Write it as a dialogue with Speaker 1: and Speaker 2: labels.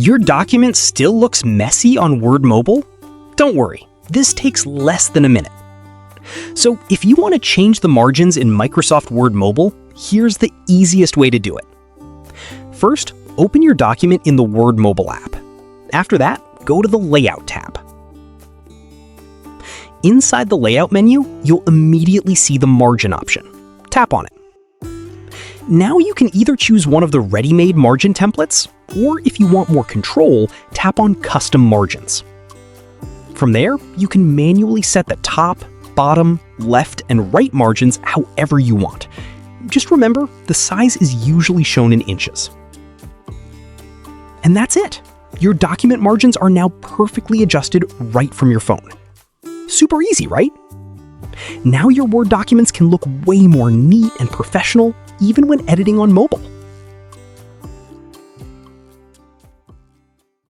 Speaker 1: Your document still looks messy on Word Mobile? Don't worry, this takes less than a minute. So if you want to change the margins in Microsoft Word Mobile, here's the easiest way to do it. First, open your document in the Word Mobile app. After that, go to the Layout tab. Inside the Layout menu, you'll immediately see the Margin option. Tap on it. Now you can either choose one of the ready-made margin templates, or if you want more control, tap on Custom Margins. From there, you can manually set the top, bottom, left, and right margins however you want. Just remember, the size is usually shown in inches. And that's it! Your document margins are now perfectly adjusted right from your phone. Super easy, right? Now your Word documents can look way more neat and professional, even when editing on mobile.